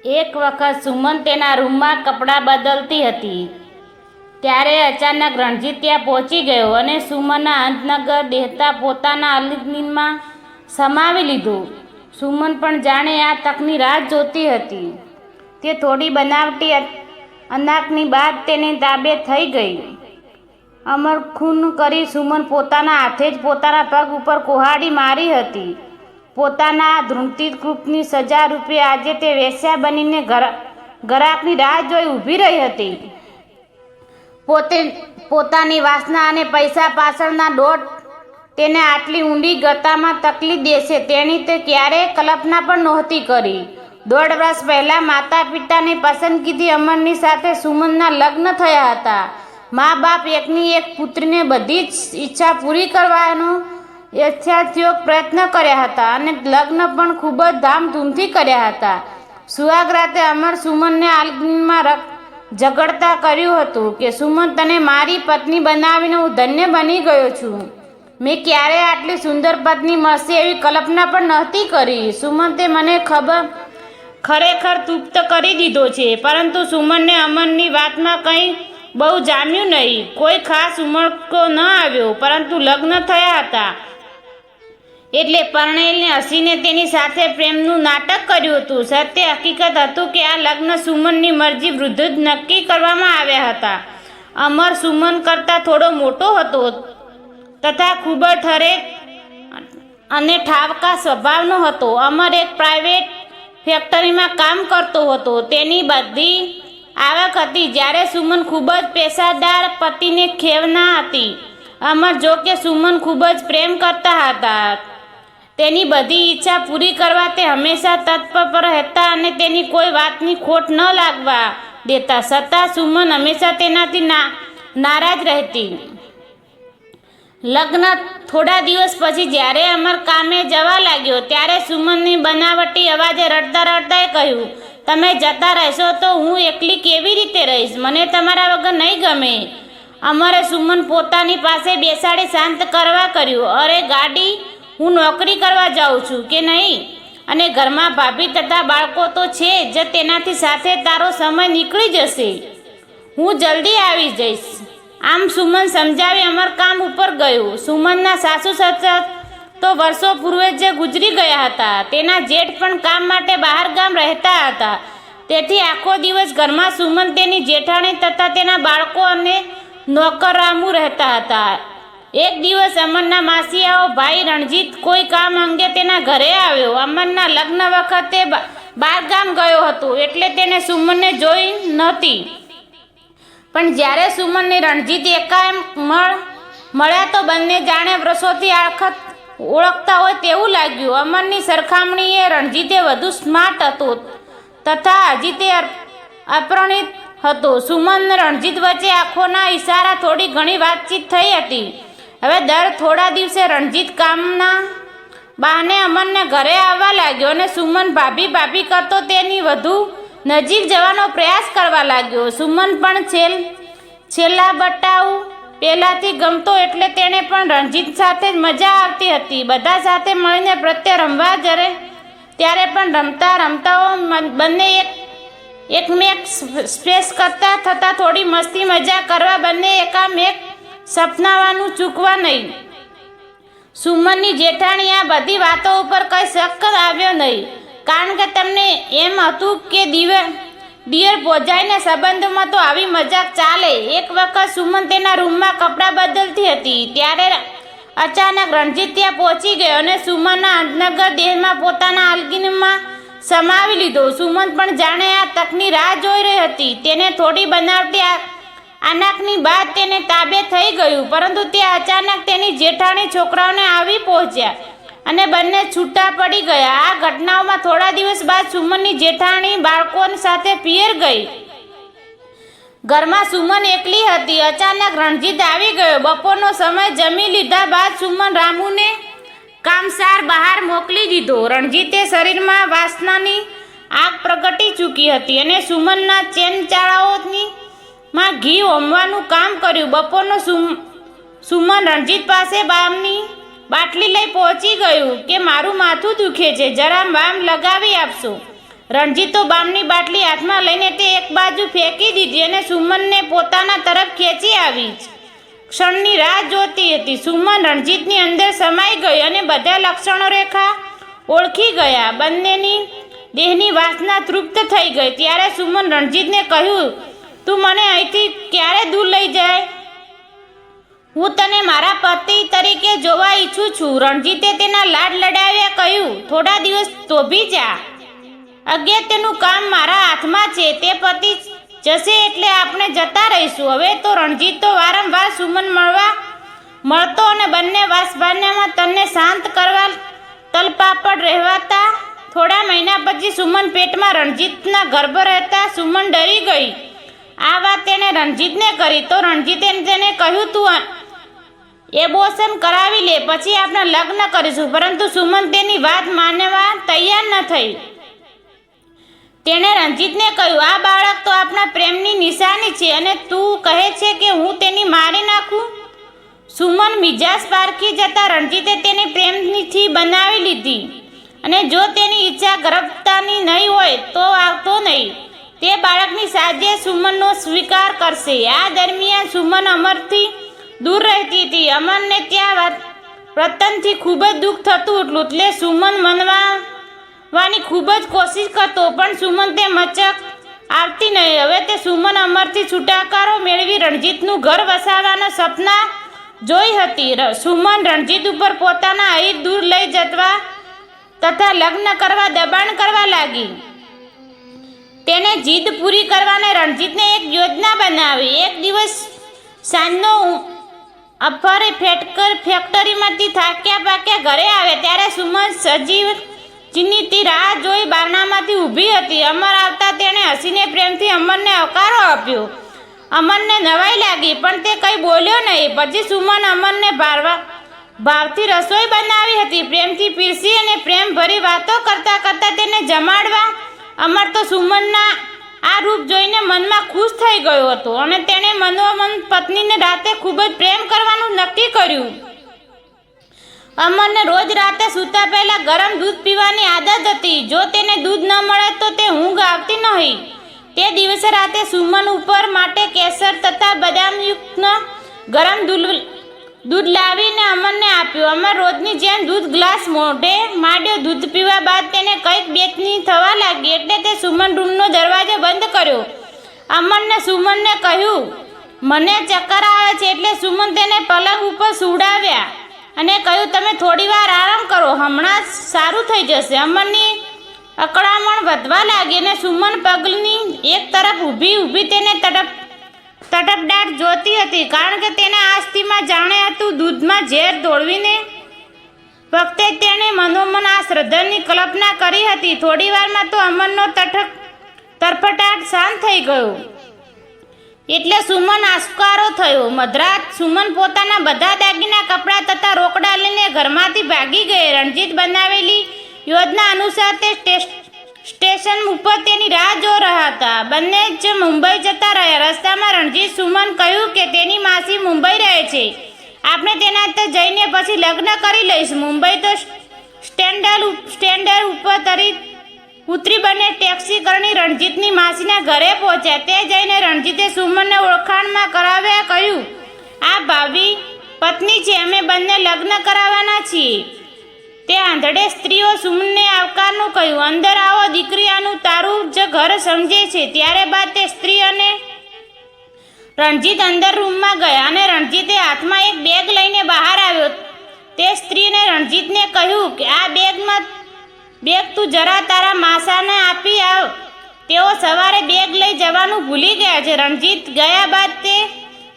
એક વખત સુમન તેના રૂમમાં કપડાં બદલતી હતી ત્યારે અચાનક રણજીત ત્યાં પહોંચી ગયો અને સુમનના અંતનગર દેહતા પોતાના આલિંગનમાં સમાવી લીધું. સુમન પણ જાણે આ તકની રાહ જોતી હતી. તે થોડી બનાવટી અનાકની બાદ તેને તાબે થઈ ગઈ. અમર ખૂન કરી સુમન પોતાના હાથે જ પોતાના પગ ઉપર કુહાડી મારી હતી. પોતાના ધૃતિત કૃપની સજા રૂપે આજે તે વેશ્યા બનીને ગરાકની રાહ જોઈ ઊભી રહી હતી. પોતાની વાસના અને પૈસા પાછળના દોટ તેને આટલી ઊંડી ગતામાં તકલી દેશે તેની તે ક્યારેય કલ્પના પણ નહોતી કરી. 1.5 વર્ષ પહેલાં માતા પિતાની પસંદગીથી અમરની સાથે સુમનના લગ્ન થયા હતા. મા બાપ એકની એક પુત્રીને બધી જ ઈચ્છા પૂરી કરવાનો યથાયોગ પ્રયત્ન કર્યા હતા અને લગ્ન પણ ખૂબ જ ધામધૂમથી કર્યા હતા. સુહાગરાતે અમર સુમનને આલિંગનમાં ઝઘડતા કર્યું હતું કે સુમન, તને મારી પત્ની બનાવીને હું ધન્ય બની ગયો છું. મેં ક્યારેય આટલી સુંદર પત્ની મળશે એવી કલ્પના પણ નહોતી કરી. સુમન, તે મને ખરેખર તૃપ્ત કરી દીધો છે. પરંતુ સુમનને અમરની વાતમાં કંઈ બહુ જામ્યું નહીં. કોઈ ખાસ ઉમળકો ન આવ્યો. પરંતુ લગ્ન થયા હતા એટલે પરણેલને હસીને તેની સાથે પ્રેમનું નાટક કર્યું હતું. સત્ય હકીકત હતું કે આ લગ્ન સુમનની મરજી વિરુદ્ધ જ નક્કી કરવામાં આવ્યા હતા. અમર સુમન કરતાં થોડો મોટો હતો તથા ખૂબ જ ઠરેક અને ઠાવકા સ્વભાવનો હતો. અમર એક પ્રાઇવેટ ફેક્ટરીમાં કામ કરતો હતો. તેની બધી આવક હતી જ્યારે સુમન ખૂબ જ પેશાદાર પતિને ખેવના હતી. અમર જો કે સુમન ખૂબ જ પ્રેમ કરતા હતા. તેની બધી ઈચ્છા પૂરી કરવા તે હંમેશા તત્પર રહેતા અને તેની કોઈ વાતની ખોટ ન લાગવા દેતા. છતાં સુમન હંમેશા તેનાથી નારાજ રહેતી. લગ્ન થોડા દિવસ પછી જ્યારે અમર કામે જવા લાગ્યો ત્યારે સુમનની બનાવટી અવાજે રડતા રડતાએ કહ્યું, તમે જતા રહેશો તો હું એકલી કેવી રીતે રહીશ? મને તમારા વગર નહીં ગમે. અમરે સુમન પોતાની પાસે બેસાડી શાંત કરવા કર્યું. અરે ગાડી, હું નોકરી કરવા જાઉં છું કે નહીં, અને ઘરમાં ભાભી તથા બાળકો તો છે જ. તેનાથી સાથે તારો સમય નીકળી જશે. હું જલ્દી આવી જઈશ. આમ સુમન સમજાવી અમર કામ ઉપર ગયું. સુમનના સાસુ સસરા તો વર્ષો પૂર્વે જ ગુજરી ગયા હતા. તેના જેઠ પણ કામ માટે બહાર ગામ રહેતા હતા. તેથી આખો દિવસ ઘરમાં સુમન, તેની જેઠાણી તથા તેના બાળકો અને નોકરામું રહેતા હતા. એક દિવસ અમરના માસિયાઓ ભાઈ રણજીત કોઈ કામ અંગે તેના ઘરે આવ્યો. અમરના લગ્ન વખતે બહાર ગામ ગયો હતો એટલે તેને સુમનને જોઈ નહોતી. પણ જ્યારે સુમનને રણજીત એકાએક મળ્યા તો બંને જાણે વર્ષોથી ઓળખતા હોય તેવું લાગ્યું. અમરની સરખામણીએ રણજીતે વધુ સ્માર્ટ હતો તથા હજી તે અપરિણિત હતો. સુમન રણજીત વચ્ચે આંખોના ઈશારા થોડી ઘણી વાતચીત થઈ હતી. હવે દર થોડા દિવસે રણજીત કામના બહાને અમરના ઘરે આવવા લાગ્યો અને સુમન ભાભી ભાભી કરતો તેની વધુ નજીક જવાનો પ્રયાસ કરવા લાગ્યો. સુમન પણ છેલ્લા બટાઉ પહેલાંથી ગમતો એટલે તેણે પણ રણજીત સાથે જ મજા આવતી હતી. બધા સાથે મળીને પ્રત્યે રમવા ત્યારે પણ રમતાઓ બંને એકમેક સ્પેસ કરતા થતાં થોડી મસ્તી મજા કરવા બંને એકામેક સપનાવાનું ચૂકવા નહીં. સુમનની જેઠાણી આ બધી વાતો ઉપર કંઈ શક આવ્યો નહીં, કારણ કે તમને એમ હતું કે દિયર ભોજાઈના સંબંધોમાં તો આવી મજાક ચાલે. એક વખત સુમન તેના રૂમમાં કપડાં બદલતી હતી ત્યારે અચાનક રણજીત ત્યાં પહોંચી ગયો અને સુમનના અંતનગર દેહમાં પોતાના આલિંગનમાં સમાવી લીધો. સુમન પણ જાણે આ તકની રાહ જોઈ રહી હતી. તેને થોડી બનાવટી આનાકની બાદ તેને તાબે થઈ ગયું. પરંતુ તે અચાનક તેની જેઠાણી છોકરાઓને આવી પહોંચ્યા અને બંને છૂટા પડી ગયા. આ ઘટનાઓમાં થોડા દિવસ બાદ સુમનની જેઠાણી બાળકો સાથે પિયર ગઈ. ઘરમાં સુમન એકલી હતી. અચાનક રણજીત આવી ગયો. બપોરનો સમય જમી લીધા બાદ સુમન રામુને કામસાર બહાર મોકલી દીધો. રણજીતે શરીરમાં વાસનાની આગ પ્રગટી ચૂકી હતી અને સુમનના ચેનચાળાઓની માં ઘી હોમવાનું કામ કર્યું. બપોરનો સુમન રણજીત પાસે બામની બાટલી લઈ પહોંચી ગયું કે મારું માથું દુખે છે, જરા બામ લગાવી આપશો. રણજીત તો બામની બાટલી હાથમાં લઈને તે એક બાજુ ફેંકી દીધી અને સુમનને પોતાના તરફ ખેંચી આવી. ક્ષણની રાહ જોતી હતી. સુમન રણજીતની અંદર સમાઈ ગઈ અને બધા લક્ષણો રેખા ઓળખી ગયા. બંનેની દેહની વાસના તૃપ્ત થઈ ગઈ. ત્યારે સુમન રણજીતને કહ્યું, તું મને અહીંથી ક્યારે દૂર લઈ જાય? હું તને મારા પતિ તરીકે જોવા ઈચ્છું છું. રણજીતે તેના લાડ લડાવ્યા કહ્યું, થોડા દિવસ થોભી જા. અગત્યનું કામ મારા હાથમાં છે. તે પતિ જશે એટલે આપણે જતા રહીશું. હવે તો રણજીત તો વારંવાર સુમન મળતો અને બંને વાસભાન્યામાં તને શાંત કરવા તલપાપડ રહેવાતા. થોડા મહિના પછી સુમન પેટમાં રણજીતના ગર્ભ રહેતા સુમન ડરી ગઈ. આ વાત તેણે રણજીતને કરી તો રણજીતે તેને કહ્યું, તું એબોર્શન કરાવી લે, પછી આપણે લગ્ન કરીશું. પરંતુ સુમન તેની વાત માનવા તૈયાર ન થઈ. તેણે રણજીતને કહ્યું, આ બાળક તો આપણા પ્રેમની નિશાની છે અને તું કહે છે કે હું તેની મારી નાખું? સુમન મિજાજ પારખી જતા રણજીતે તેને પ્રેમથી બનાવી લીધી અને જો તેની ઈચ્છા ગર્ભતાની નહીં હોય તો આવતો નહીં. તે બાળકની સાજે સુમનનો સ્વીકાર કરશે. આ દરમિયાન સુમન અમરથી દૂર રહેતી હતી. અમરને ત્યાં રતનથી ખૂબ જ દુઃખ થતું હતું એટલે સુમન મનવાની ખૂબ જ કોશિશ કરતો, પણ સુમન તે મચક આવતી નહીં. હવે તે સુમન અમરથી છુટકારો મેળવી રણજીતનું ઘર વસાવવાના સપના જોઈ હતી. સુમન રણજીત ઉપર પોતાના અહીં દૂર લઈ જવા તથા લગ્ન કરવા દબાણ કરવા લાગી. તેને જીદ પૂરી કરવાને રણજીતને એક યોજના બનાવી. એક દિવસ સાંજનો અફરે ફેક્ટરીમાંથી થાક્યા પાક્યા ઘરે આવે ત્યારે સુમન સજીવ ચીનીથી રાહ જોઈ બારણામાંથી ઊભી હતી. અમર આવતા તેણે હસીને પ્રેમથી અમરને આવકારો આપ્યો. અમરને નવાઈ લાગી પણ તે કંઈ બોલ્યો નહીં. પછી સુમન અમરને ભાવથી રસોઈ બનાવી હતી. પ્રેમથી પીરસી અને પ્રેમભરી વાતો કરતા કરતા તેને જમાડવા. અમર તો સુમનના આ રૂપ જોઈને મનમાં ખુશ થઈ ગયો હતો અને તેણે મનોમન પત્નીને રાતે ખૂબ જ પ્રેમ કરવાનું નક્કી કર્યું. અમરને રોજ રાતે સૂતા પહેલા ગરમ દૂધ પીવાની આદત હતી. જો તેને દૂધ ન મળે તો તે ઊંઘ આવતી નહીં. તે દિવસે રાતે સુમન ઉપર માટે કેસર તથા બદામયુક્ત ગરમ દૂધ લાવીને અમરને આપ્યું. અમર રોજની જેમ દૂધ ગ્લાસ મોઢે માંડ્યો. દૂધ પીવા બાદ તેને કંઈક બેચની થવા લાગી એટલે તે સુમન રૂમનો દરવાજો બંધ કર્યો. અમરને સુમનને કહ્યું, મને ચક્કર આવે છે. એટલે સુમન તેને પલંગ ઉપર સુવડાવ્યા અને કહ્યું, તમે થોડી વાર આરામ કરો, હમણાં સારું થઈ જશે. અમરની અકળામણ વધવા લાગી અને સુમન પગલની એક તરફ ઊભી તેને તટપડાટ જોતી હતી, કારણ કે તેને આ સ્થિતિમાં જાણે હતું દૂધમાં ઝેર ઢોળવીને વખતે તેણે મનોમન આ શ્રદ્ધાની કલ્પના કરી હતી. થોડી વારમાં તો અમરનો તરફટાટ શાંત થઈ ગયો એટલે સુમન આસ્કારો થયો. મધરાત સુમન પોતાના બધા દાગીના કપડાં તથા રોકડા લઈને ઘરમાંથી ભાગી ગઈ. રણજીત બનાવેલી યોજના અનુસાર તે સ્ટેશન ઉપર તેની રાહ જોઈ રહ્યા હતા. બંને જ મુંબઈ જતા રહ્યા. રસ્તામાં રણજીત સુમન કહ્યું કે તેની માસી મુંબઈ રહે છે. આપણે તેના ત્યાં જઈને પછી લગ્ન કરી લઈશું. મુંબઈ તો સ્ટેન્ડર ઉપર ઉતરી બંને ટેક્સી કરી રણજીતની માસીના ઘરે પહોંચ્યા. તે જઈને રણજીતે સુમનને ઓળખાણમાં કરાવ્યા કહ્યું, આ ભાવિ પત્ની છે, અમે બંને લગ્ન કરાવવાના છીએ. તે આંધળે સ્ત્રીઓ સુમનને આવકારનું કહ્યું, અંદર આવો દીકરી, આનું તારું જ ઘર સમજે છે. ત્યાર બાદ તે સ્ત્રી અને રણજીત અંદર રૂમમાં ગયા અને રણજીતે હાથમાં એક બેગ લઈને બહાર આવ્યો. તે સ્ત્રીને રણજીતને કહ્યું કે આ બેગ તું જરા તારા માસાને આપી આવ. તેઓ સવારે બેગ લઈ જવાનું ભૂલી ગયા છે. રણજીત ગયા બાદ તે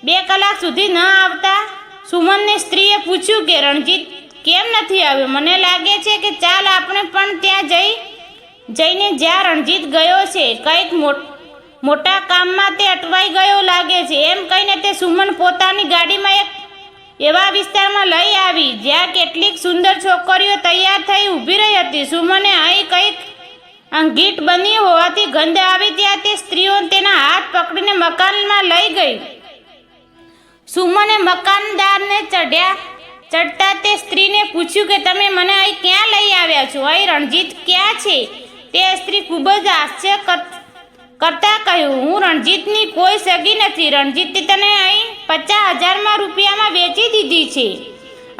2 કલાક સુધી ન આવતા સુમનની સ્ત્રીએ પૂછ્યું કે રણજીત કેમ નથી આવ્યો? મને લાગે છે કે ચાલ આપણે પણ ત્યાં જઈને જ્યાં રણજીત ગયો છે, કંઈક મોટા કામમાં તે અટવાઈ ગયો લાગે છે. એમ કહીને તે સુમન પોતાની ગાડીમાં એક એવા વિસ્તારમાં લઈ આવી જ્યાં કેટલીક સુંદર છોકરીઓ તૈયાર થઈ ઊભી રહી હતી. સુમને અહીં કંઈક અંગીઠ બની હોવાથી ગંધ આવી. ત્યાં તે સ્ત્રીઓ તેના હાથ પકડીને મકાનમાં લઈ ગઈ. સુમને મકાનદારને ચડતા તે સ્ત્રીને પૂછ્યું કે તમે મને અહીં ક્યાં લઈ આવ્યા છો? અહીં રણજીત ક્યાં છે? તે સ્ત્રી ખૂબ જ આશ્ચર્ય કરતા કહ્યું, હું રણજીતની કોઈ સગી નથી. રણજીતે તને અહીં 50,000 રૂપિયામાં વેચી દીધી છે.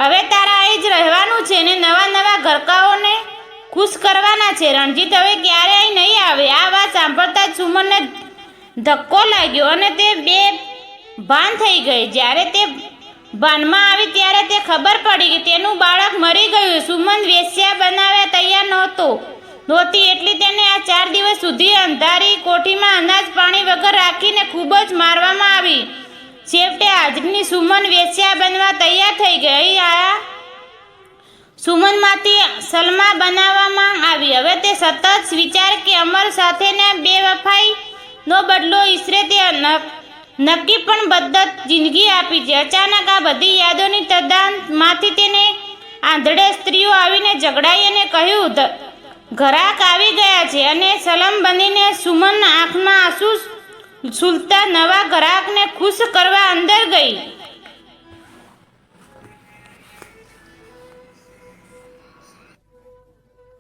હવે તારા અહીં જ રહેવાનું છે ને નવા નવા ઘરકાઓને ખુશ કરવાના છે. રણજીત હવે ક્યારે અહીં નહીં આવે. આ વાત સાંભળતા જ સુમનને ધક્કો લાગ્યો અને તે બેભાન થઈ ગઈ. જ્યારે તે ભાનમાં આવી ત્યારે તે ખબર પડી કે તેનું બાળક મરી ગયું. સુમન વેશ્યા બનાવ્યા તૈયાર નહોતી એટલે તેને આ 4 દિવસ સુધી અંધારી કોઠીમાં અનાજ પાણી વગર રાખીને ખૂબ જ મારવામાં આવી. છેવટે આજની સુમન વેશ્યા બનવા તૈયાર થઈ ગઈ. આ સુમનમાંથી સલમા બનાવવામાં આવી. હવે તે સતત વિચાર કે અમર સાથેને બેવફાઈનો બદલો ઈશ્વરે તે નક્કી પણ બદ્ધત જિંદગી આપી છે. અચાનક આ બધી યાદોની તદ્દાનમાંથી તેને આંધળે સ્ત્રીઓ આવીને ઝઘડાઈ અને કહ્યું, ઘરાક આવી ગયા છે. અને સલમ બનીને સુમન આંખમાં આંસુ સુલતા નવા ગ્રાહકને ખુશ કરવા અંદર ગઈ.